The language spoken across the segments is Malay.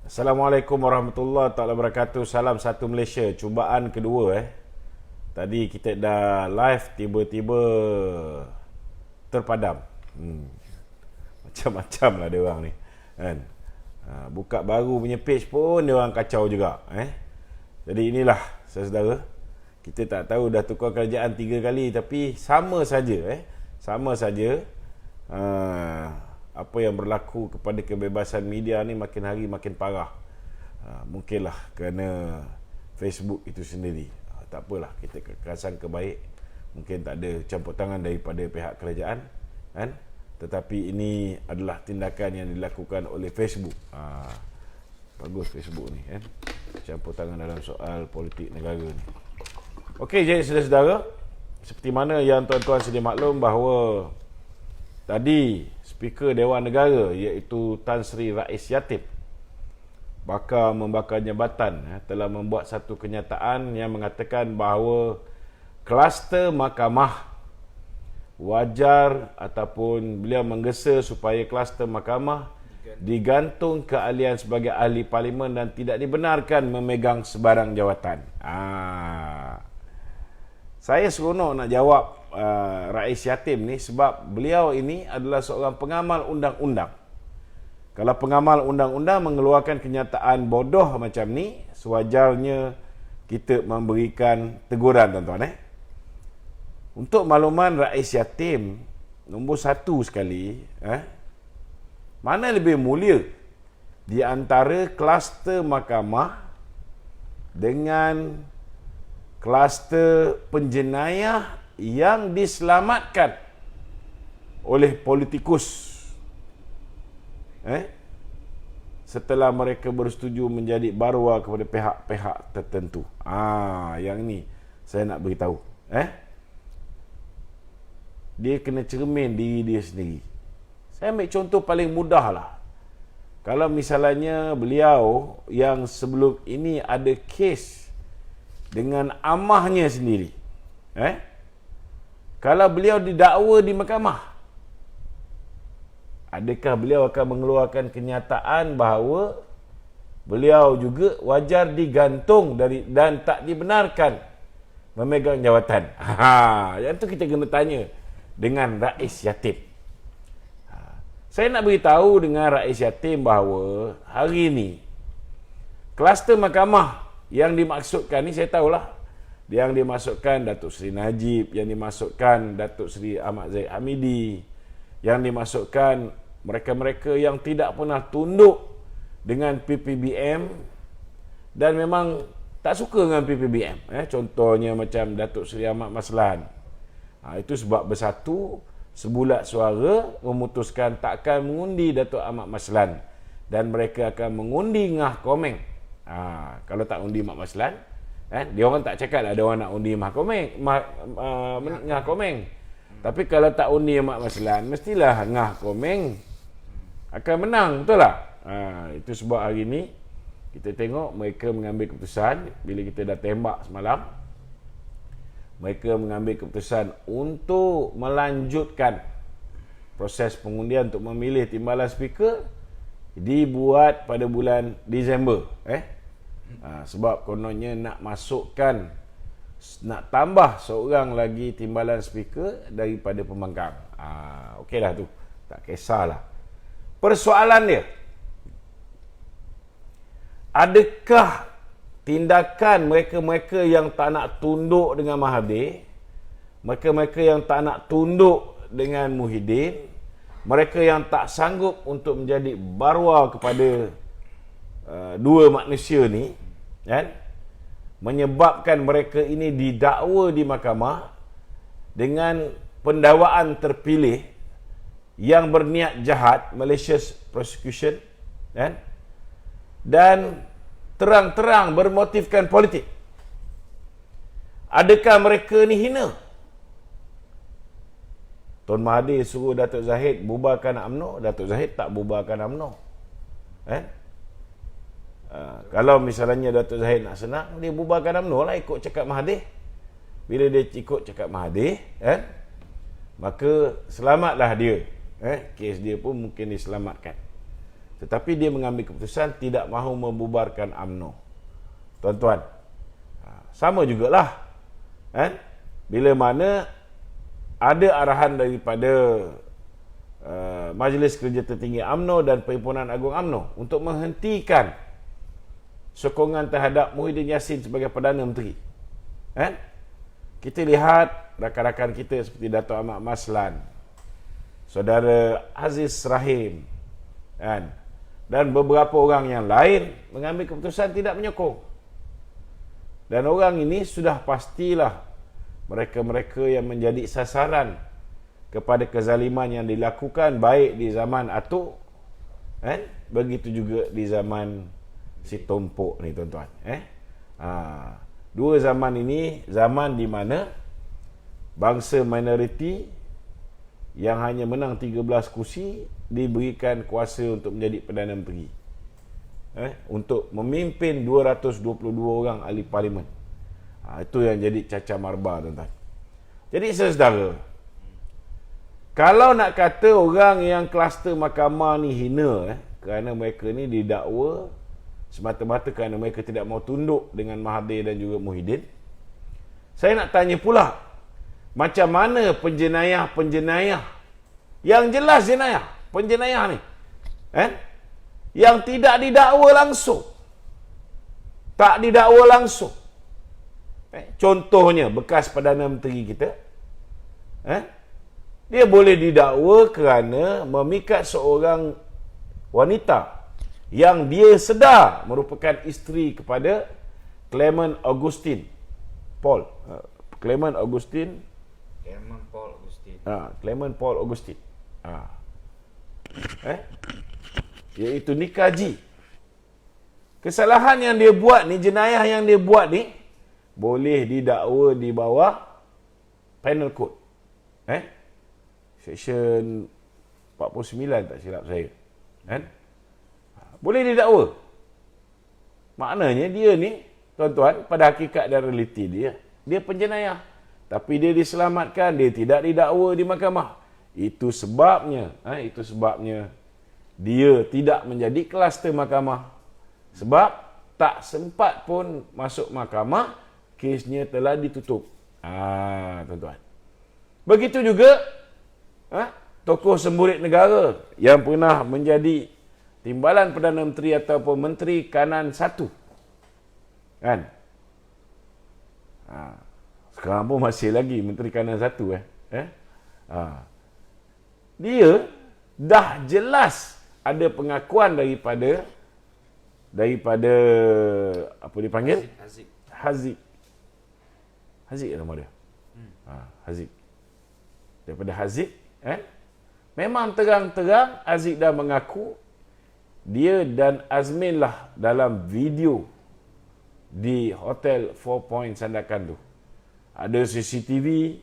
Assalamualaikum warahmatullahi taala wabarakatuh. Salam satu Malaysia. Cubaan kedua Tadi kita dah live, tiba-tiba terpadam. Macam-macam lah dia orang ni. Kan? Buka baru punya page pun dia orang kacau juga. Jadi inilah saudara. Kita tak tahu dah tukar kerajaan 3 kali tapi sama saja. Sama saja. Apa yang berlaku kepada kebebasan media ni makin hari makin parah. Mungkinlah kerana Facebook itu sendiri. Tak apalah, kita kekerasan kebaik. Mungkin tak ada campur tangan daripada pihak kerajaan, kan? Tetapi ini adalah tindakan yang dilakukan oleh Facebook. Bagus Facebook ni, kan? Campur tangan dalam soal politik negara ni. Okey, jadi saudara-saudara, seperti mana yang tuan-tuan sedia maklum bahawa tadi Speaker Dewan Negara iaitu Tan Sri Rais Yatim bakal membakar jabatan telah membuat satu kenyataan yang mengatakan bahawa kluster mahkamah wajar ataupun beliau menggesa supaya kluster mahkamah digantung keahlian sebagai ahli parlimen dan tidak dibenarkan memegang sebarang jawatan. Saya seronok nak jawab Rais Yatim ni sebab beliau ini adalah seorang pengamal undang-undang. Kalau pengamal undang-undang mengeluarkan kenyataan bodoh macam ni, sewajarnya kita memberikan teguran, tuan-tuan. Untuk makluman Rais Yatim, nombor 1 sekali, mana lebih mulia di antara kluster mahkamah dengan kluster penjenayah yang diselamatkan oleh politikus setelah mereka bersetuju menjadi barwa kepada pihak-pihak tertentu. Yang ni saya nak beritahu. Dia kena cermin diri dia sendiri. Saya ambil contoh paling mudah lah. Kalau misalnya beliau yang sebelum ini ada kes dengan amahnya sendiri, kalau beliau didakwa di mahkamah, adakah beliau akan mengeluarkan kenyataan bahawa beliau juga wajar digantung dan tak dibenarkan memegang jawatan? Yang tu kita kena tanya dengan Rais Yatim. Saya nak beritahu dengan Rais Yatim bahawa hari ini kluster mahkamah yang dimaksudkan ni, saya tahulah yang dimasukkan Datuk Seri Najib, yang dimasukkan Datuk Seri Ahmad Zahid Hamidi, yang dimasukkan mereka-mereka yang tidak pernah tunduk dengan PPBM dan memang tak suka dengan PPBM. Contohnya macam Datuk Seri Ahmad Maslan. Itu sebab bersatu sebulat suara memutuskan takkan mengundi Datuk Ahmad Maslan dan mereka akan mengundi Ngah Komeng. Kalau tak undi Mak Maslan, dia orang tak cakap lah ada orang nak undi Ngah Komeng. Tapi kalau tak undi Mak Maslan, mestilah Ngah Komeng akan menang, betul tak? Itu sebab hari ni kita tengok mereka mengambil keputusan. Bila kita dah tembak semalam, mereka mengambil keputusan untuk melanjutkan proses pengundian untuk memilih timbalan speaker dibuat pada bulan Disember. Sebab kononnya nak masukkan, nak tambah seorang lagi timbalan speaker daripada pembangkang. Okeylah tu, tak kisahlah. Persoalan dia, adakah tindakan mereka-mereka yang tak nak tunduk dengan Mahathir, mereka-mereka yang tak nak tunduk dengan Muhyiddin, mereka yang tak sanggup untuk menjadi barwa kepada dua manusia ni, menyebabkan mereka ini didakwa di mahkamah dengan pendakwaan terpilih yang berniat jahat, malicious prosecution, dan terang-terang bermotifkan politik. Adakah mereka ni hina? Tun Mahathir suruh Datuk Zahid bubarkan UMNO, Datuk Zahid tak bubarkan UMNO. Kalau misalnya Datuk Zahid nak senang, dia bubarkan UMNO lah, ikut cakap Mahathir. Bila dia ikut cakap Mahathir, maka selamatlah dia. Kes dia pun mungkin diselamatkan. tetapi dia mengambil keputusan tidak mahu membubarkan UMNO. Tuan-tuan, sama jugalah kan? Bila mana ada arahan daripada Majlis Kerja Tertinggi UMNO dan Perhimpunan Agung UMNO untuk menghentikan sokongan terhadap Muhyiddin Yassin sebagai Perdana Menteri. Kan? Kita lihat rakan-rakan kita seperti Dato' Ahmad Maslan, Saudara Aziz Rahim, kan? Dan beberapa orang yang lain mengambil keputusan tidak menyokong. Dan orang ini sudah pastilah mereka-mereka yang menjadi sasaran kepada kezaliman yang dilakukan baik di zaman Atuk, kan? Begitu juga di zaman si Tompok ni, tuan-tuan. Dua zaman ini zaman di mana bangsa minoriti yang hanya menang 13 kursi diberikan kuasa untuk menjadi Perdana Menteri, untuk memimpin 222 orang ahli parlimen. Itu yang jadi cacah marba, tuan-tuan. Jadi saudara, kalau nak kata orang yang kluster mahkamah ni hina, kerana mereka ni didakwa semata-mata kerana mereka tidak mau tunduk dengan Mahathir dan juga Muhyiddin, saya nak tanya pula, macam mana penjenayah yang jelas jenayah, penjenayah ni, yang tidak didakwa langsung, tak didakwa langsung, contohnya bekas Perdana Menteri kita, dia boleh didakwa kerana memikat seorang wanita yang dia sedar merupakan isteri kepada Clement Augustine Paul. Clement Paul Augustine. Iaitu Nikaji. Kesalahan yang dia buat ni, jenayah yang dia buat ni, boleh didakwa di bawah Penal Code. Section 49 tak silap saya. Boleh didakwa. Maknanya dia ni, tuan-tuan, pada hakikat dan realiti dia penjenayah. Tapi dia diselamatkan, dia tidak didakwa di mahkamah. Itu sebabnya dia tidak menjadi kluster mahkamah. Sebab tak sempat pun masuk mahkamah, kesnya telah ditutup. Tuan-tuan. Begitu juga tokoh semburit negara yang pernah menjadi timbalan Perdana Menteri ataupun Menteri Kanan 1. Kan? Sekarang pun masih lagi Menteri Kanan 1. Dia dah jelas ada pengakuan daripada apa dipanggil? Haziq nama dia. Haziq. Daripada Haziq, memang terang-terang Haziq dah mengaku dia dan Azmin lah dalam video di Hotel 4 Point Sandakan tu. Ada CCTV,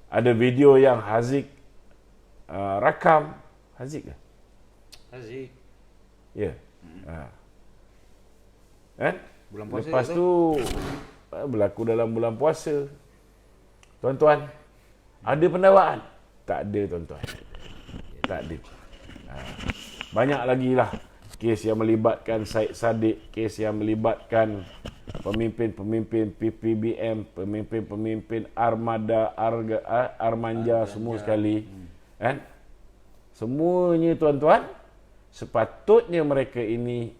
ada video yang Haziq rakam. Haziq ke? Haziq. Ya. Bulan puasa. Lepas tu berlaku dalam bulan puasa. Tuan-tuan, ada pendakwaan? Tak ada, tuan-tuan. Tak ada. Banyak lagi lah kes yang melibatkan Syed Saddiq, kes yang melibatkan pemimpin-pemimpin PPBM, pemimpin-pemimpin Armada, Armanja, semua sekali. Semuanya, tuan-tuan, sepatutnya mereka ini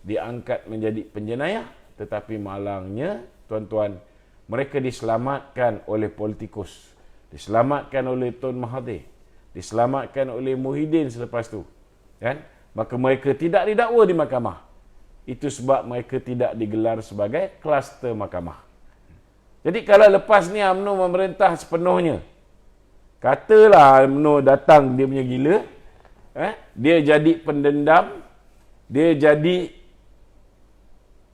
diangkat menjadi penjenayah, tetapi malangnya, tuan-tuan, mereka diselamatkan oleh politikus, diselamatkan oleh Tun Mahathir, diselamatkan oleh Muhyiddin selepas tu. Maka mereka tidak didakwa di mahkamah. Itu sebab mereka tidak digelar sebagai kluster mahkamah. Jadi kalau lepas ni UMNO memerintah sepenuhnya, katalah UMNO datang dia punya gila, dia jadi pendendam, dia jadi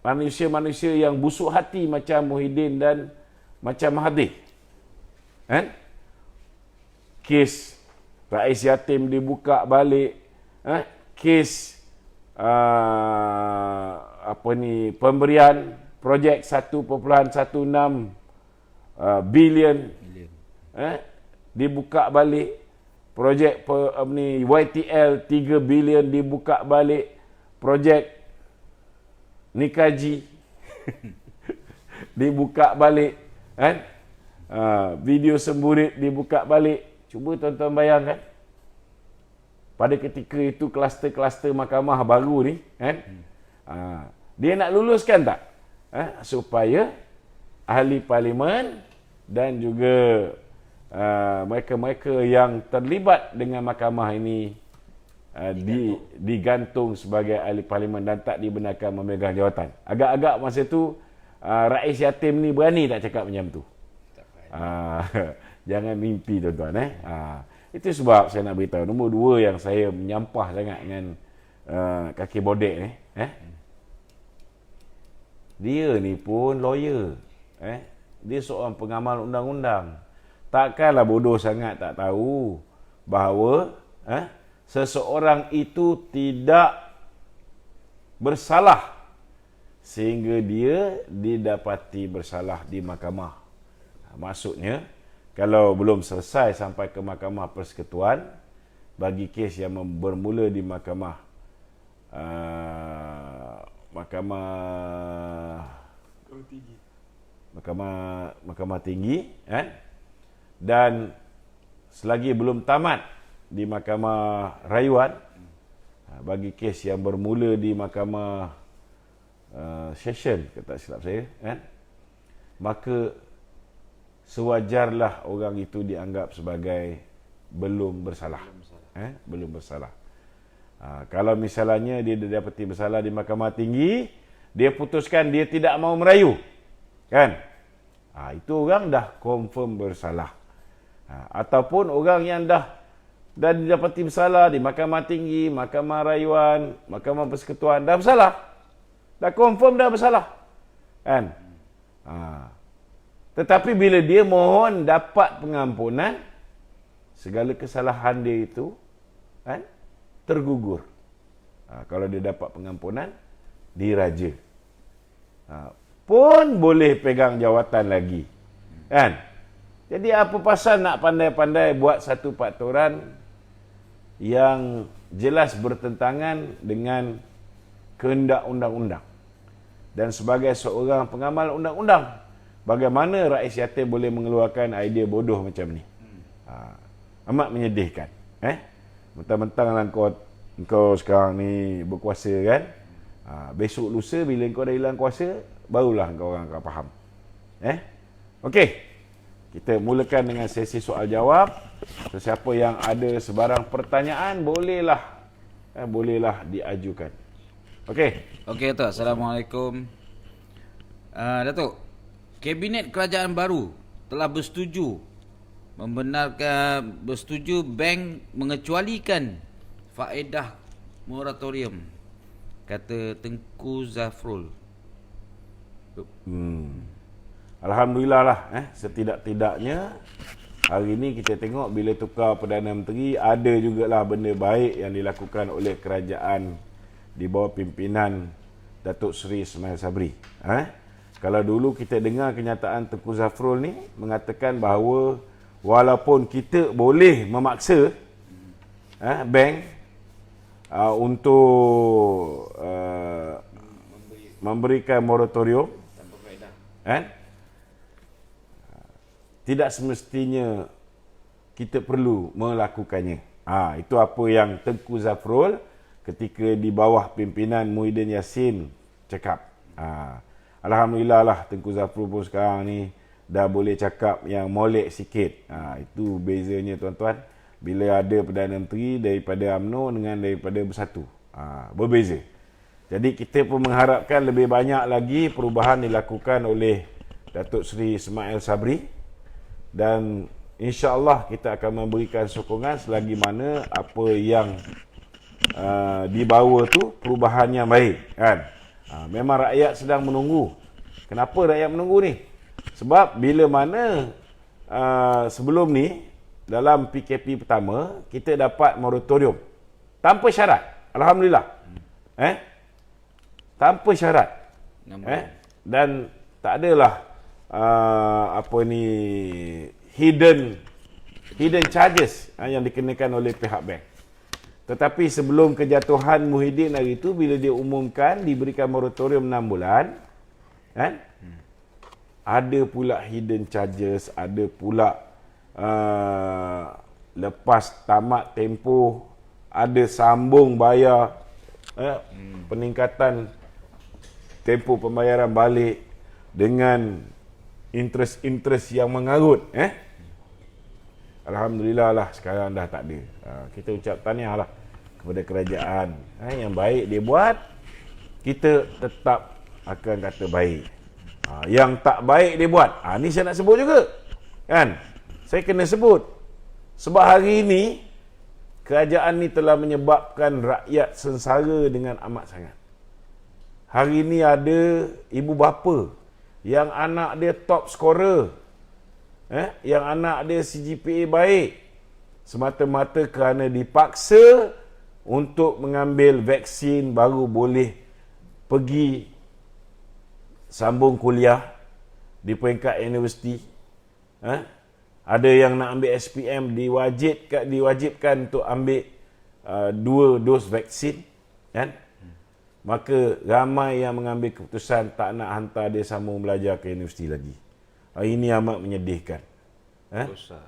manusia-manusia yang busuk hati macam Muhyiddin dan macam Mahathir. Kes Rais Yatim dibuka balik, kes pemberian projek 1.16 bilion dibuka balik, projek YTL 3 bilion dibuka balik, projek Nikaji dibuka balik, kan? Video semburit dibuka balik. Cuba tuan-tuan bayangkan. Pada ketika itu kluster-kluster mahkamah baru ni, kan? Dia nak luluskan tak? Supaya ahli parlimen dan juga mereka-mereka yang terlibat dengan mahkamah ini digantung sebagai ahli parlimen dan tak dibenarkan memegang jawatan. Agak-agak masa tu Rais Yatim ni berani tak cakap macam tu. Jangan mimpi tuan-tuan. Itu sebab saya nak beritahu. Nombor dua yang saya menyampah sangat dengan kaki bodek ni. Dia ni pun lawyer. Dia seorang pengamal undang-undang. Takkanlah bodoh sangat tak tahu bahawa seseorang itu tidak bersalah sehingga dia didapati bersalah di mahkamah. Maksudnya, kalau belum selesai sampai ke mahkamah persekutuan, bagi kes yang bermula di mahkamah tinggi, dan selagi belum tamat di mahkamah rayuan, bagi kes yang bermula di mahkamah session, kata silap saya, maka sewajarlah orang itu dianggap sebagai belum bersalah. Belum bersalah. Kalau misalnya dia didapati bersalah di mahkamah tinggi, dia putuskan dia tidak mau merayu, kan? Itu orang dah confirm bersalah. Ataupun orang yang dah didapati bersalah di mahkamah tinggi, mahkamah rayuan, mahkamah persekutuan, dah bersalah. Dah confirm dah bersalah. Kan? Tetapi bila dia mohon dapat pengampunan, segala kesalahan dia itu tergugur. Kalau dia dapat pengampunan, diraja. Pun boleh pegang jawatan lagi. Kan? Jadi apa pasal nak pandai-pandai buat satu peraturan yang jelas bertentangan dengan kehendak undang-undang. Dan sebagai seorang pengamal undang-undang, bagaimana Rais Yatim boleh mengeluarkan idea bodoh macam ni? Amat menyedihkan. Mentang-mentang kau sekarang ni berkuasa, kan? Besok lusa bila kau dah hilang kuasa, barulah kau orang akan faham. Okey. Kita mulakan dengan sesi soal jawab. Sesiapa yang ada sebarang pertanyaan, bolehlah diajukan. Okey. Okey, Datuk. Assalamualaikum. Datuk, Kabinet Kerajaan baru telah bersetuju bank mengecualikan faedah moratorium, kata Tengku Zafrul. Alhamdulillah lah, setidak-tidaknya hari ni kita tengok bila tukar Perdana Menteri, ada jugalah benda baik yang dilakukan oleh kerajaan di bawah pimpinan Datuk Seri Ismail Sabri. Kalau dulu kita dengar kenyataan Tengku Zafrul ni mengatakan bahawa walaupun kita boleh memaksa bank untuk memberikan moratorium, tidak semestinya kita perlu melakukannya. Itu apa yang Tengku Zafrul ketika di bawah pimpinan Muhyiddin Yassin cakap. Alhamdulillah lah Tengku Zafrul pun sekarang ni dah boleh cakap yang molek sikit. Itu bezanya tuan-tuan. Bila ada Perdana Menteri daripada UMNO dengan daripada Bersatu. Berbeza. Jadi kita pun mengharapkan lebih banyak lagi perubahan dilakukan oleh Datuk Seri Ismail Sabri. Dan insya-Allah kita akan memberikan sokongan selagi mana apa yang dibawa tu perubahannya baik, kan? Memang rakyat sedang menunggu. Kenapa rakyat menunggu ni? Sebab bila mana sebelum ni dalam PKP pertama kita dapat moratorium tanpa syarat. Alhamdulillah. Tanpa syarat. Dan tak adalah hidden hidden charges yang dikenakan oleh pihak bank. Tetapi sebelum kejatuhan Muhyiddin hari itu, bila dia umumkan diberikan moratorium 6 bulan, kan? Ada pula hidden charges, ada pula lepas tamat tempoh, ada sambung bayar, peningkatan tempoh pembayaran balik dengan interest yang mengarut. Alhamdulillah lah sekarang dah tak ada. Kita ucap tahniah lah kepada kerajaan. Yang baik dia buat, kita tetap akan kata baik. Yang tak baik dia buat, ni saya nak sebut juga, kan? Saya kena sebut sebab hari ini kerajaan ni telah menyebabkan rakyat sengsara dengan amat sangat. Hari ini ada ibu bapa yang anak dia top scorer, yang anak dia CGPA baik, semata-mata kerana dipaksa untuk mengambil vaksin baru boleh pergi sambung kuliah di peringkat universiti. Ada yang nak ambil SPM diwajibkan untuk ambil 2 dos vaksin, kan? Maka ramai yang mengambil keputusan tak nak hantar dia sambung belajar ke universiti lagi. Ini amat menyedihkan.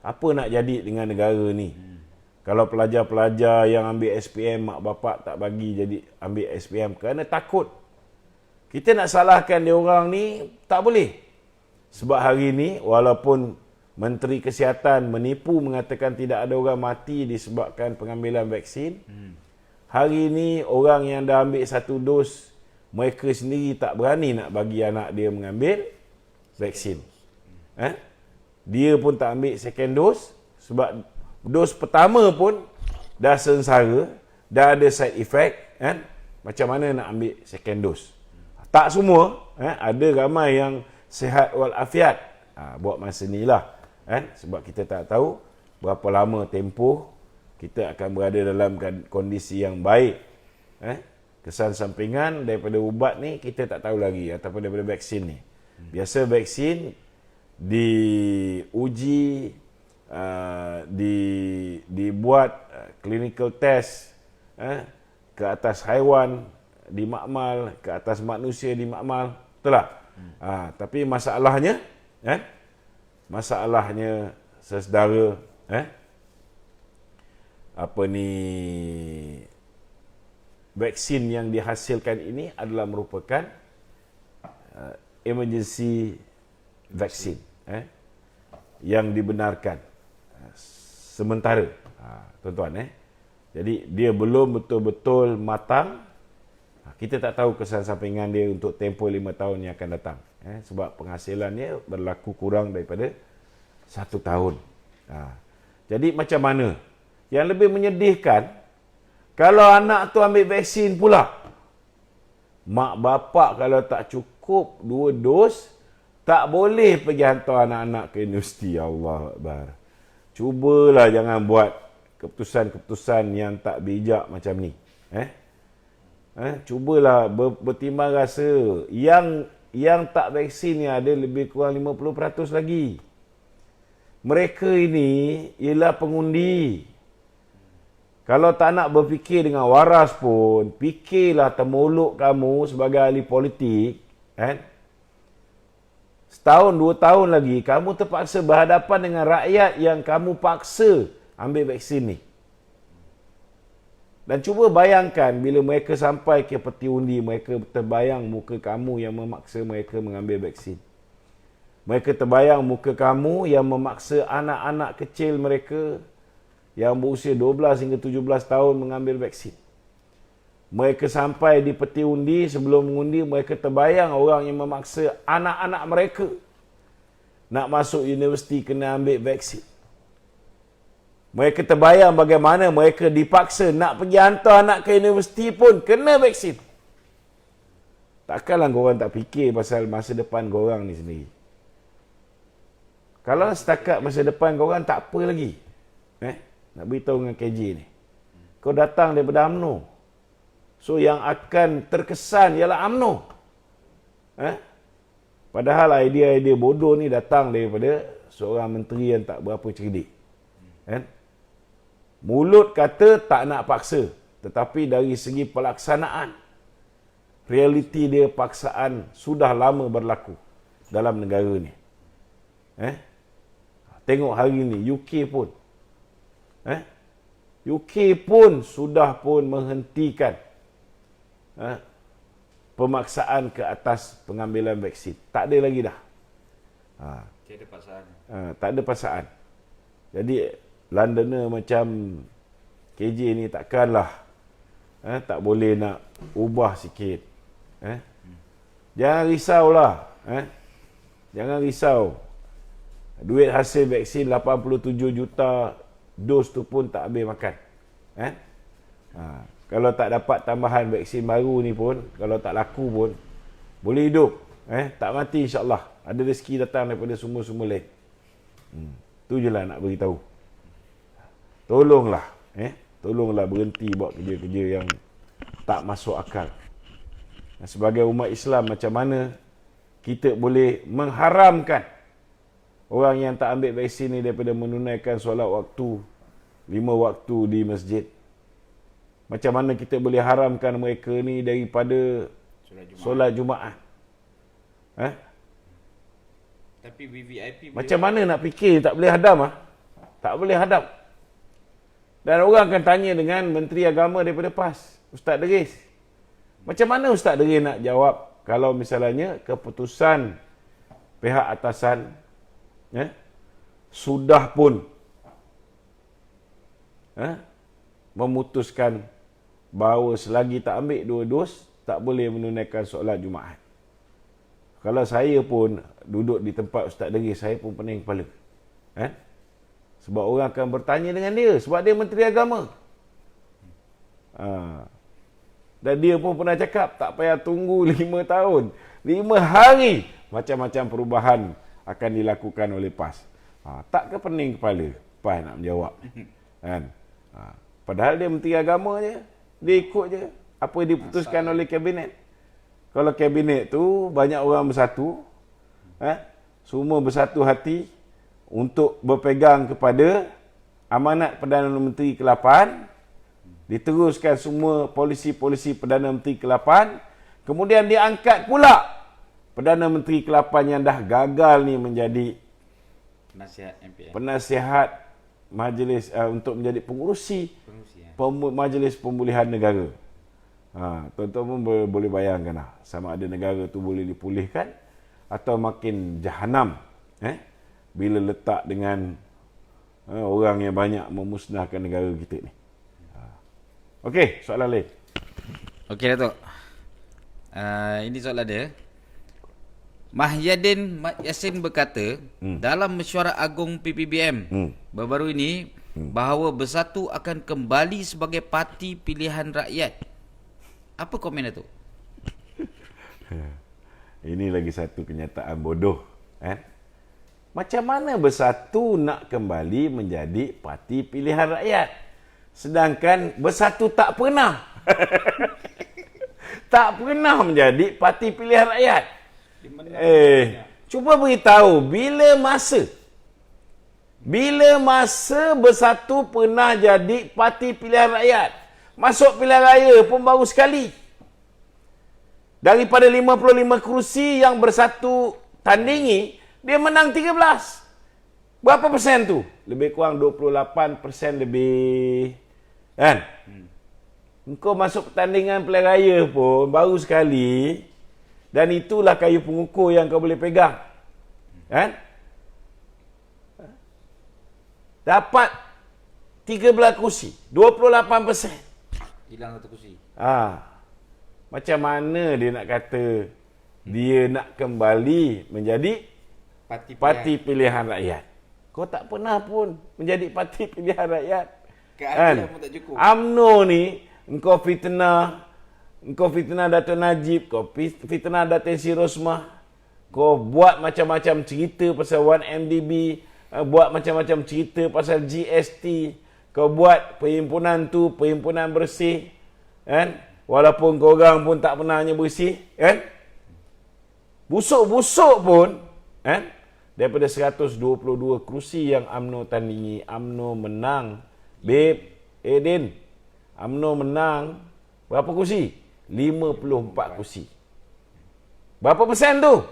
Apa nak jadi dengan negara ni? Kalau pelajar-pelajar yang ambil SPM, mak bapak tak bagi jadi ambil SPM kerana takut. Kita nak salahkan dia orang ni tak boleh. Sebab hari ni walaupun Menteri Kesihatan menipu mengatakan tidak ada orang mati disebabkan pengambilan vaksin, hari ni orang yang dah ambil 1 dos, mereka sendiri tak berani nak bagi anak dia mengambil vaksin. Dia pun tak ambil second dose sebab dos pertama pun dah sengsara, dah ada side effect, kan? Macam mana nak ambil second dose? Tak semua, ada ramai yang sihat walafiat. Buat masa ni lah, kan? Sebab kita tak tahu berapa lama tempoh kita akan berada dalam kondisi yang baik. Kesan sampingan daripada ubat ni kita tak tahu lagi, ataupun daripada vaksin ni. Biasa vaksin diuji, dibuat clinical test ke atas haiwan di makmal, ke atas manusia di makmal, betul tak? Tapi masalahnya, masalahnya saudara, vaksin yang dihasilkan ini adalah merupakan emergency vaksin, yang dibenarkan sementara, tuan-tuan. Jadi dia belum betul-betul matang. Kita tak tahu kesan sampingan dia untuk tempoh 5 tahun yang akan datang, sebab penghasilannya berlaku kurang daripada 1 tahun. Jadi macam mana? Yang lebih menyedihkan, kalau anak tu ambil vaksin pula, mak bapak kalau tak cukup 2 dos, tak boleh pergi hantar anak-anak ke universiti. Allah Akbar. Cubalah jangan buat keputusan-keputusan yang tak bijak macam ni. Cubalah bertimbang rasa. Yang tak vaksin ni ada lebih kurang 50% lagi. Mereka ini ialah pengundi. Kalau tak nak berfikir dengan waras pun, fikirlah termolok kamu sebagai ahli politik, setahun 2 tahun lagi kamu terpaksa berhadapan dengan rakyat yang kamu paksa ambil vaksin ni. Dan cuba bayangkan bila mereka sampai ke peti undi, mereka terbayang muka kamu yang memaksa mereka mengambil vaksin. Mereka terbayang muka kamu yang memaksa anak-anak kecil mereka yang berusia 12 hingga 17 tahun mengambil vaksin. Mereka sampai di peti undi, sebelum mengundi, mereka terbayang orang yang memaksa anak-anak mereka nak masuk universiti kena ambil vaksin. Mereka terbayang bagaimana mereka dipaksa nak pergi hantar anak ke universiti pun kena vaksin. Takkanlah korang tak fikir pasal masa depan korang ni sendiri. Kalau setakat masa depan korang tak apa lagi, nak beritahu dengan KJ ni, kau datang daripada UMNO, so yang akan terkesan ialah UMNO. Padahal idea-idea bodoh ni datang daripada seorang menteri yang tak berapa cerdik. Kan? Mulut kata tak nak paksa, tetapi dari segi pelaksanaan, realiti dia paksaan sudah lama berlaku dalam negara ni. Tengok hari ni UK pun sudah pun menghentikan pemaksaan ke atas pengambilan vaksin. Tak ada lagi dah. Tiada paksaan. Tak ada paksaan. Jadi Londoner macam KJ ni takkanlah tak boleh nak ubah sikit. Jangan risaulah. Jangan risau. Duit hasil vaksin 87 juta dos tu pun tak habis makan. Kalau tak dapat tambahan vaksin baru ni pun, kalau tak laku pun, boleh hidup. Tak mati insyaAllah. Ada rezeki datang daripada sumber-sumber lain. Tu je lah nak beritahu. Tolonglah. Tolonglah berhenti buat kerja-kerja yang tak masuk akal. Sebagai umat Islam, macam mana kita boleh mengharamkan orang yang tak ambil vaksin ni daripada menunaikan solat waktu 5 waktu di masjid? Macam mana kita boleh haramkan mereka ni daripada solat Jumaat? Tapi VVIP macam mana nak fikir tak boleh hadam? Tak boleh hadam. Dan orang akan tanya dengan Menteri Agama daripada PAS, Ustaz Deris. Macam mana Ustaz Deris nak jawab kalau misalnya keputusan pihak atasan sudah pun memutuskan bahawa selagi tak ambil 2 dos, tak boleh menunaikan solat Jumaat. Kalau saya pun duduk di tempat Ustaz Deris, saya pun pening kepala. Sebab orang akan bertanya dengan dia, sebab dia Menteri Agama. Dan dia pun pernah cakap, tak payah tunggu 5 tahun, 5 hari, macam-macam perubahan akan dilakukan oleh PAS. Tak ke pening kepala PAS nak menjawab? Kan? Padahal dia Menteri Agama je, dia ikut je apa yang diputuskan oleh Kabinet. Kalau Kabinet tu banyak orang bersatu, semua bersatu hati untuk berpegang kepada amanat Perdana Menteri ke-8, diteruskan semua polisi-polisi Perdana Menteri ke-8, kemudian diangkat pula Perdana Menteri ke-8 yang dah gagal ni menjadi penasihat MPN. Penasihat majlis untuk menjadi pengurusi Majlis Pemulihan Negara. Tuan-tuan pun boleh bayangkan lah, sama ada negara tu boleh dipulihkan atau makin jahanam bila letak dengan orang yang banyak memusnahkan negara kita ni. Okey, soalan lain. Okey Datuk. Ini soalan dia. Mahyadin Yassin berkata dalam mesyuarat agung PPBM baru-baru ini bahawa Bersatu akan kembali sebagai parti pilihan rakyat. Apa komen Datuk? Ini lagi satu kenyataan bodoh. Macam mana Bersatu nak kembali menjadi parti pilihan rakyat, sedangkan Bersatu tak pernah tak pernah menjadi parti pilihan rakyat. Cuba beritahu bila masa Bersatu pernah jadi parti pilihan rakyat. Masuk pilihan raya pun baru sekali. Daripada 55 kerusi yang Bersatu tandingi, dia menang 13. Berapa persen tu? Lebih kurang 28% lebih. Kan? Engkau masuk pertandingan pilihan raya pun baru sekali. Dan itulah kayu pengukur yang kau boleh pegang. Kan? Dapat 13 kursi, 28%. Hilang 1 kursi. Macam mana dia nak kata dia nak kembali menjadi parti pilihan rakyat? Kau tak pernah pun menjadi parti pilihan rakyat. Keadilan pun tak cukup. UMNO ni engkau fitnah Dato' Najib, kau fitnah Datin Sri Rosmah, kau buat macam-macam cerita pasal 1MDB, buat macam-macam cerita pasal GST, kau buat perhimpunan tu perhimpunan bersih, kan? Walaupun korang pun tak pernah hanya bersih, kan? Busuk-busuk pun, kan? Daripada 122 kerusi yang UMNO tandingi, UMNO menang. Din, UMNO menang berapa kerusi? 54 kerusi. Berapa persen tu?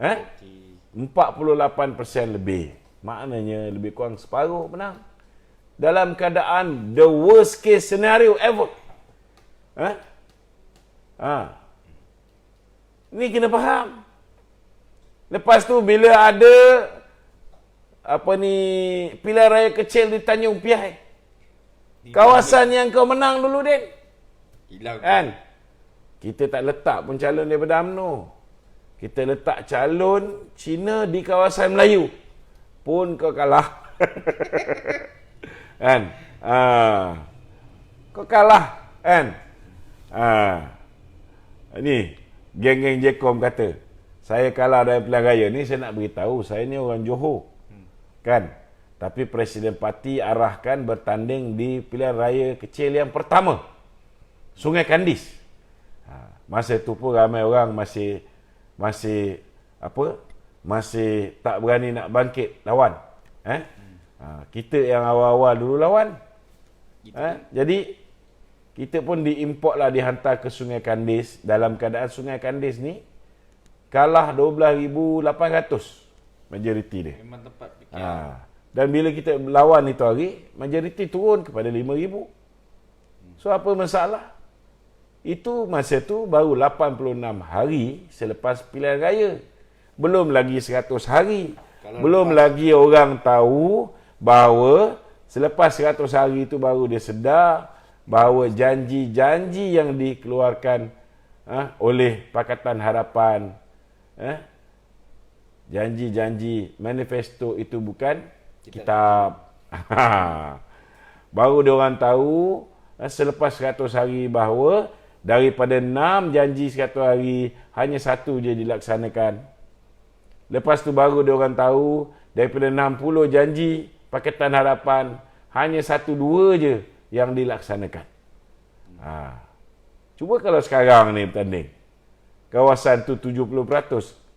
48% lebih. Maknanya lebih kurang separuh menang. Dalam keadaan the worst case scenario ever. Ni kena faham. Lepas tu bila ada pilihan raya kecil di Tanjung Piai, kawasan yang kau menang dulu, Din, Hilang kan? Kita tak letak pun calon daripada UMNO. Kita letak calon Cina di kawasan Melayu. Pun kau kalah. Kan? Kau kalah, kan? Ni geng-geng Jekom kata, saya kalah dari pilihan raya ni, saya nak beritahu, saya ni orang Johor. Kan? Tapi Presiden Parti arahkan bertanding di pilihan raya kecil yang pertama, Sungai Kandis. Masa tu pun ramai orang masih tak berani nak bangkit lawan. Kita yang awal-awal dulu lawan. Jadi kita pun diimport lah, dihantar ke Sungai Kandis. Dalam keadaan Sungai Kandis ni kalah 12,800 majoriti dia. Memang tepat fikir. Dan bila kita lawan itu hari, majoriti turun kepada 5,000. So apa masalah? Itu masa tu baru 86 hari selepas pilihan raya. Belum lagi 100 hari. Belum lagi orang tahu bahawa selepas 100 hari itu baru dia sedar bahawa janji-janji yang dikeluarkan oleh Pakatan Harapan, janji-janji manifesto itu bukan kitab. Baru dia orang tahu selepas 100 hari bahawa daripada 6 janji 100 hari, hanya 1 je dilaksanakan. Lepas tu baru dia orang tahu daripada 60 janji Pakatan Harapan, hanya 1-2 je yang dilaksanakan. Cuba kalau sekarang ni bertanding, kawasan tu 70%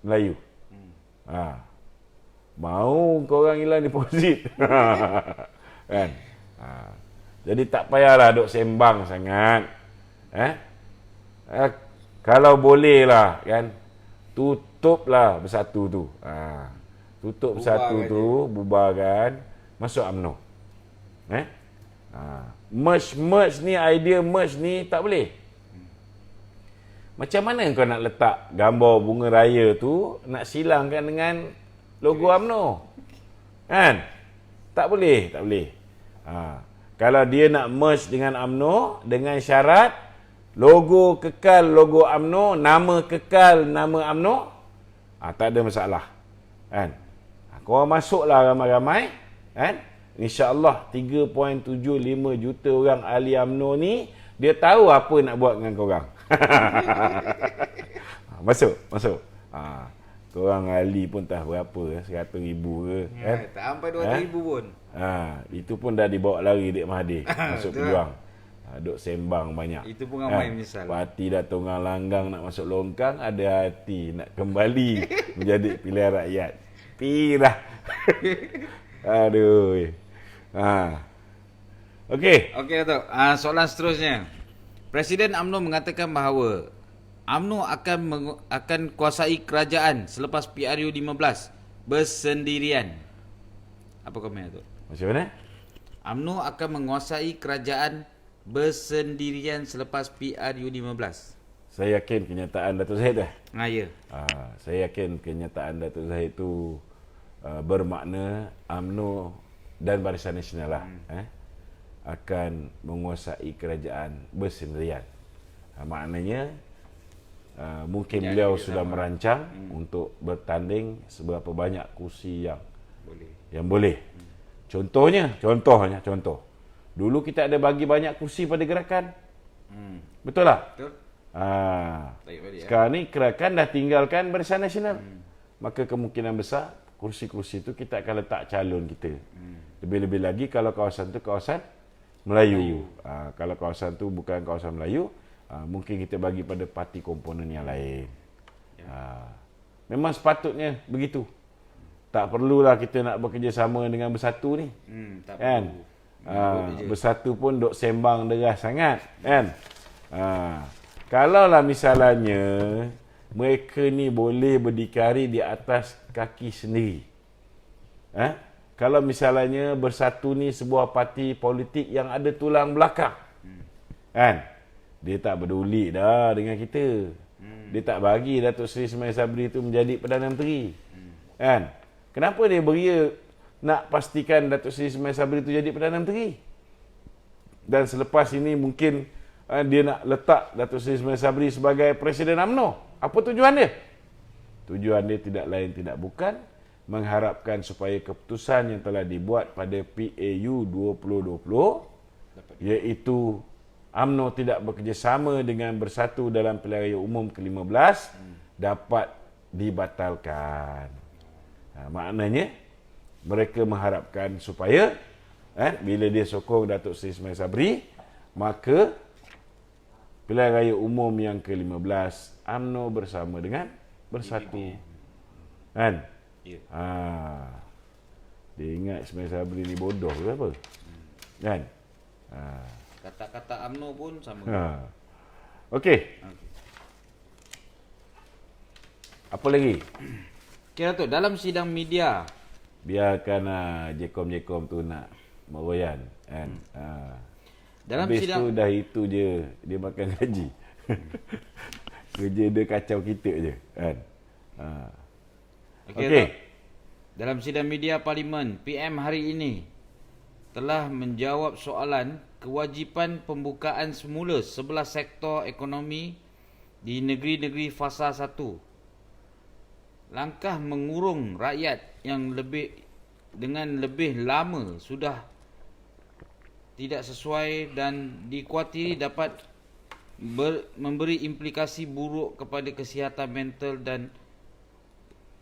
Melayu. Mau korang hilang deposit. Kan? Jadi tak payahlah duk sembang sangat. Kalau boleh lah, kan, tutuplah bersatu tu. Tutup bersatu tu, bubarkan, masuk UMNO. Merge ni, idea merge ni tak boleh. Macam mana kau nak letak gambar bunga raya tu, nak silangkan dengan logo UMNO? Kan? Tak boleh, tak boleh. Kalau dia nak merge dengan UMNO dengan syarat logo kekal logo UMNO, nama kekal nama UMNO, tak ada masalah. Kan? Korang masuklah ramai-ramai, kan? InsyaAllah 3.75 juta orang ahli UMNO ni, dia tahu apa nak buat dengan korang. Masuk. Korang ahli pun tak berapa, 100,000 ke, kan? Tak sampai 200,000 pun. Itu pun dah dibawa lari Dek Mahathir masuk pejuang. Duk sembang banyak. Itu pun ramai menyesal. Parti dah tunggang langgang nak masuk longkang, ada hati nak kembali menjadi pilihan rakyat. Pirah. Aduh. Okey, Datuk. Soalan seterusnya. Presiden UMNO mengatakan bahawa UMNO akan kuasai kerajaan selepas PRU 15 bersendirian. Apa komen Datuk? macam mana? UMNO akan menguasai kerajaan bersendirian selepas PRU 15. Saya yakin kenyataan Datuk Zahid dah. Ya. Saya yakin kenyataan Datuk Zahid tu bermakna UMNO dan Barisan Nasional lah akan menguasai kerajaan bersendirian. Maknanya mungkin beliau sudah merancang untuk bertanding seberapa banyak kursi yang boleh. Contoh. Dulu kita ada bagi banyak kursi pada gerakan. Betul tak? Betul. Sekarang ni gerakan dah tinggalkan Barisan Nasional. Maka kemungkinan besar kursi-kursi itu kita akan letak calon kita. Lebih-lebih lagi kalau kawasan tu kawasan Melayu. Kalau kawasan tu bukan kawasan Melayu, mungkin kita bagi pada parti komponen yang lain. Memang sepatutnya begitu. Tak perlulah kita nak bekerjasama dengan Bersatu ni. Tak Kan? Bersatu pun duk sembang deras sangat. Kan? Kalaulah misalnya mereka ni boleh berdikari di atas kaki sendiri. Kalau misalnya Bersatu ni sebuah parti politik yang ada tulang belakang. Kan? Dia tak peduli dah dengan kita. Dia tak bagi Datuk Seri Ismail Sabri tu menjadi Perdana Menteri. Kan? Kenapa dia beria nak pastikan Datuk Seri Ismail Sabri tu jadi Perdana Menteri? Dan selepas ini mungkin dia nak letak Datuk Seri Ismail Sabri sebagai Presiden UMNO. Apa tujuan dia? Tujuan dia tidak lain tidak bukan mengharapkan supaya keputusan yang telah dibuat pada PAU 2020 iaitu UMNO tidak bekerjasama dengan Bersatu dalam pilihan raya umum ke-15 dapat dibatalkan. Maknanya mereka mengharapkan supaya bila dia sokong Datuk Seri Ismail Sabri, maka pilihan raya umum yang ke-15 UMNO bersama dengan Bersatu. Kan? Ya. Dia ingat Ismail Sabri ni bodoh ke apa? Kan? Kata-kata UMNO pun sama. Okey. Apa lagi? Okay, Datuk, dalam sidang media, Biarkan Jekom-Jekom tu nak meroyan. Kan? dalam Habis sidang tu dah itu je. Dia makan gaji. Kerja dia kacau kita je. Kan? Okey. Datuk, dalam sidang media Parlimen, PM hari ini telah menjawab soalan kewajipan pembukaan semula 11 sektor ekonomi di negeri-negeri fasa 1. Langkah mengurung rakyat yang dengan lebih lama sudah tidak sesuai dan dikuatiri dapat memberi implikasi buruk kepada kesihatan mental dan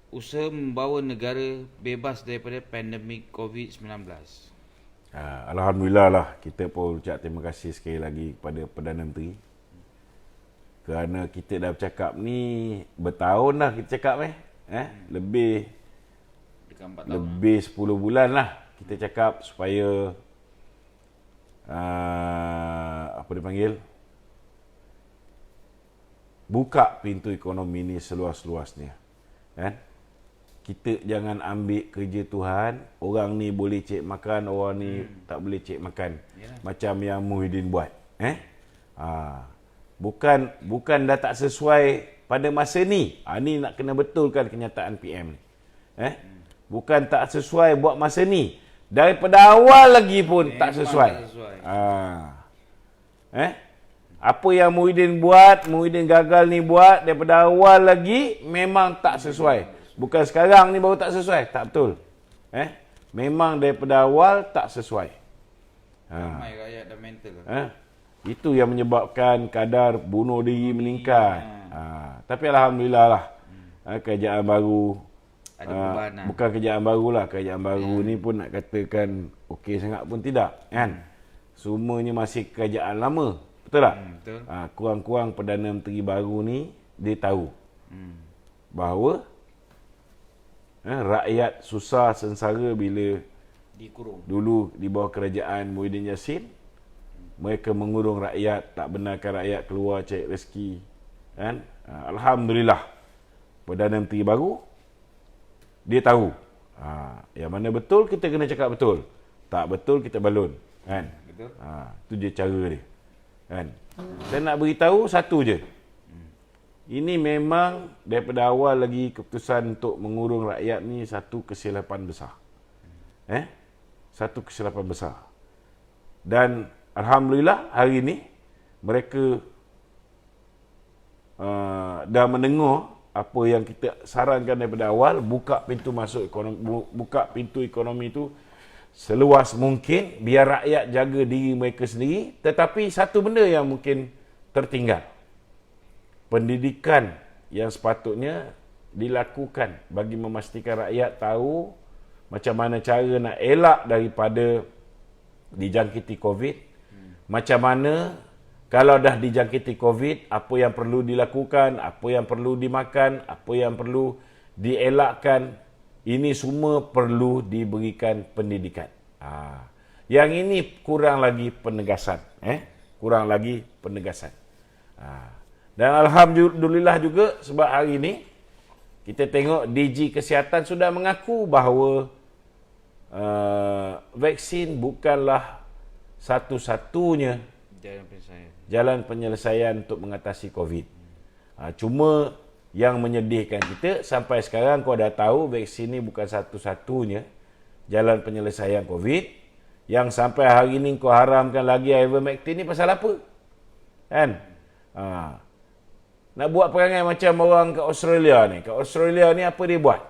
usaha membawa negara bebas daripada pandemik COVID-19. Alhamdulillah lah, kita pun ucap terima kasih sekali lagi kepada Perdana Menteri. Kerana kita dah bercakap ni bertahun dah kita cakap lebih Dekat 4 tahun. lebih 10 bulan lah kita cakap supaya apa dipanggil, buka pintu ekonomi ni seluas-luasnya. Kan? Kita jangan ambil kerja Tuhan, orang ni boleh cek makan, orang ni tak boleh cek makan. Yalah. Macam yang Muhyiddin buat. Bukan dah tak sesuai pada masa ni. Ni nak kena betulkan kenyataan PM ni. Bukan tak sesuai buat masa ni. Daripada awal lagi pun tak sesuai. Apa yang Muhyiddin buat, Muhyiddin gagal ni buat daripada awal lagi memang tak sesuai. Bukan sekarang ni baru tak sesuai. Tak betul. Memang daripada awal tak sesuai. Ramai rakyat dah mental. Itu yang menyebabkan kadar bunuh diri meningkat. Tapi Alhamdulillah lah. Kerajaan baru. Ada perubahan lah. Bukan kerajaan baru lah. Kerajaan baru ni pun nak katakan okey sangat pun tidak. Kan? Semuanya masih kerajaan lama. Betul tak? Betul. Kurang-kurang Perdana Menteri baru ni dia tahu bahawa rakyat susah sengsara bila Dikurung. dulu di bawah kerajaan Muhyiddin Yassin. Mereka mengurung rakyat, tak benarkan rakyat keluar cari rezeki. Kan? Alhamdulillah Perdana Menteri baru dia tahu. Yang mana betul kita kena cakap betul. Tak betul kita balun. Kan? Betul. Itu je cara dia. Kan? Saya nak beritahu satu je. Ini memang daripada awal lagi keputusan untuk mengurung rakyat ni satu kesilapan besar. Satu kesilapan besar. Dan Alhamdulillah hari ni mereka dah mendengar apa yang kita sarankan daripada awal, buka pintu masuk ekonomi, buka pintu ekonomi itu seluas mungkin biar rakyat jaga diri mereka sendiri. Tetapi satu benda yang mungkin tertinggal, pendidikan yang sepatutnya dilakukan bagi memastikan rakyat tahu macam mana cara nak elak daripada dijangkiti COVID, macam mana kalau dah dijangkiti COVID, apa yang perlu dilakukan, apa yang perlu dimakan, apa yang perlu dielakkan Ini semua perlu diberikan pendidikan. Yang ini kurang lagi penegasan. Kurang lagi penegasan. Dan alhamdulillah juga sebab hari ini kita tengok DG Kesihatan sudah mengaku bahawa vaksin bukanlah satu-satunya jalan penyelesaian untuk mengatasi COVID. Cuma yang menyedihkan kita, sampai sekarang kau dah tahu vaksin ni bukan satu-satunya jalan penyelesaian COVID. Yang sampai hari ni kau haramkan lagi ivermectin ni pasal apa? Kan? Nak buat perangai macam orang kat Australia ni. Kat Australia ni apa dia buat?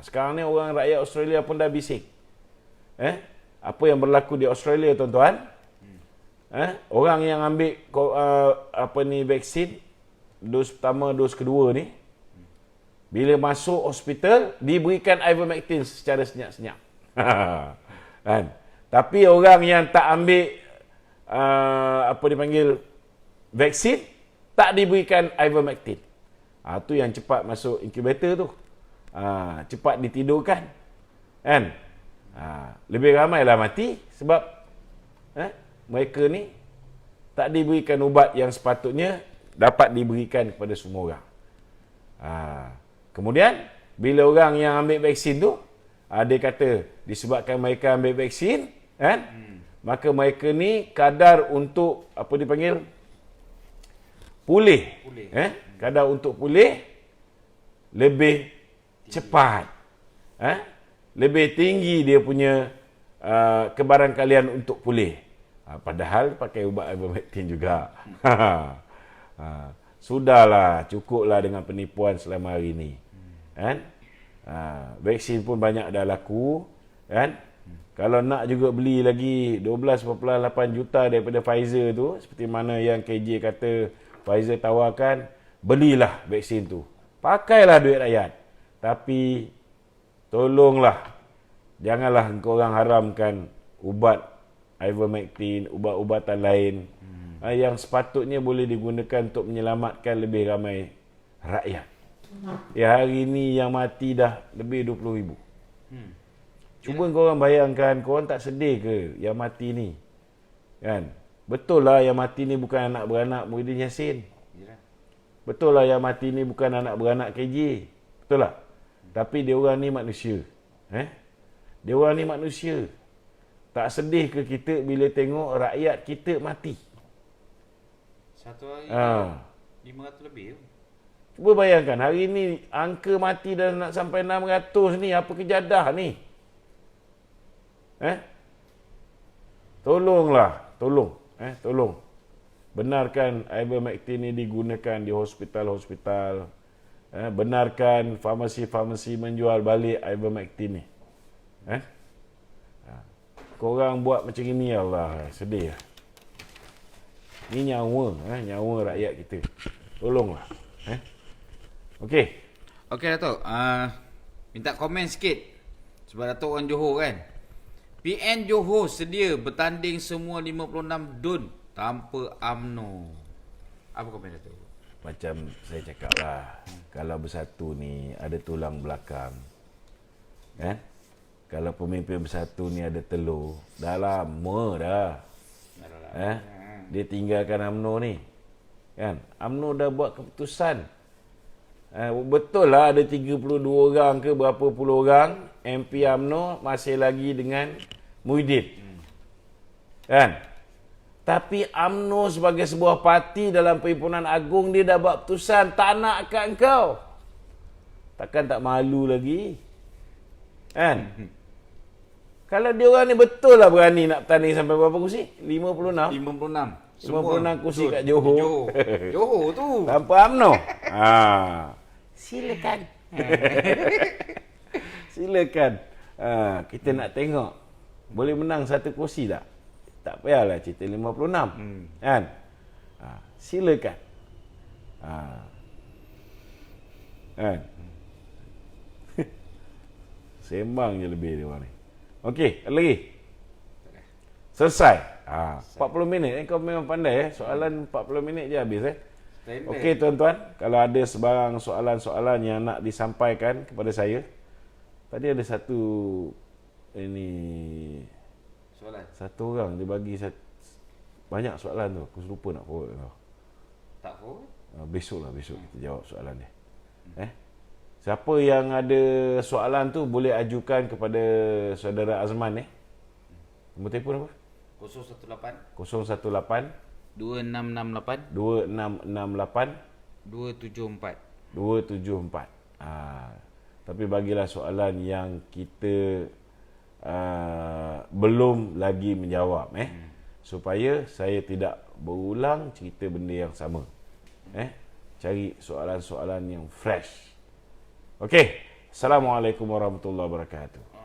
Sekarang ni orang rakyat Australia pun dah bising. Apa yang berlaku di Australia, tuan-tuan? Orang yang ambil vaksin dos pertama, dos kedua ni, bila masuk hospital diberikan ivermectin secara senyap-senyap. Kan? Tapi orang yang tak ambil vaksin tak diberikan ivermectin. Tu yang cepat masuk incubator tu. Cepat ditidurkan. Kan? Lebih ramailah mati sebab mereka ni tak diberikan ubat yang sepatutnya dapat diberikan kepada semua orang. Kemudian bila orang yang ambil vaksin tu, dia kata disebabkan mereka ambil vaksin, kan? Maka mereka ni kadar untuk pulih. Kadar untuk pulih lebih cepat. Lebih tinggi dia punya kebarangkalian untuk pulih. Padahal pakai ubat ivermectin juga. Sudahlah, cukuplah dengan penipuan selama hari ini. Kan? Vaksin pun banyak dah laku, kan? Kalau nak juga beli lagi 12.8 juta daripada Pfizer tu, seperti mana yang KJ kata Pfizer tawarkan, belilah vaksin tu. Pakailah duit rakyat. Tapi tolonglah, janganlah korang haramkan ubat ivermectin, ubat-ubatan lain yang sepatutnya boleh digunakan untuk menyelamatkan lebih ramai rakyat. Hari ini yang mati dah lebih 20,000. Cuba korang bayangkan, korang tak sedih ke yang mati ni? Kan? Betul lah yang mati ni bukan anak beranak Muhyiddin Yassin. Betul lah yang mati ni bukan anak beranak KJ. Betul lah. Tapi dia orang ni manusia. Dia orang ni manusia. Tak sedih ke kita bila tengok rakyat kita mati? Satu hari 500 lebih. Cuba bayangkan, hari ni angka mati dah nak sampai 600 ni. Apa kejadah ni? Tolonglah, tolong. Benarkan ivermectin ni digunakan di hospital-hospital. Benarkan farmasi-farmasi menjual balik ivermectin ni. Korang buat macam ini, Allah, sedih lah. Ini nyawa rakyat kita. Tolonglah. Okey. Okey Datuk, minta komen sikit. Sebab Datuk orang Johor kan. PN Johor sedia bertanding semua 56 DUN tanpa UMNO. Apa komen Datuk? Macam saya cakap lah, kalau bersatu ni ada tulang belakang, kan? Kalau pemimpin bersatu ni ada telur, dah lama dah. Dia tinggalkan UMNO ni, kan? UMNO dah buat keputusan. Betul lah ada 32 orang ke berapa puluh orang MP UMNO masih lagi dengan Muhyiddin, kan? Tapi UMNO sebagai sebuah parti dalam Perhimpunan Agung, dia dah buat keputusan tak nak kat engkau. Takkan tak malu lagi, kan? Kalau dia orang ni betul lah berani nak bertanding sampai berapa kursi? 56 kursi kat Johor. Johor tu tanpa UMNO. Silakan. Silakan. Kita nak tengok boleh menang satu kursi tak? Tak payahlah cerita 56. Kan? Silakan. Kan? Sembang je lebih dia orang ni. Okey, ada lagi? Selesai. 40 minit. Kau memang pandai soalan 40 minit je habis Okey tuan-tuan, kalau ada sebarang soalan-soalan yang nak disampaikan kepada saya, Tadi ada satu ini Soalan. satu orang dia bagi banyak soalan tu. Aku lupa nak forward kau. Tak forward? Besok kita jawab soalan dia. Siapa yang ada soalan tu boleh ajukan kepada saudara Azman Nombor telefon apa? 018 018 2668 2668 274. 274. Tapi bagilah soalan yang kita belum lagi menjawab supaya saya tidak berulang cerita benda yang sama. Cari soalan-soalan yang fresh. Okey. Assalamualaikum warahmatullahi wabarakatuh.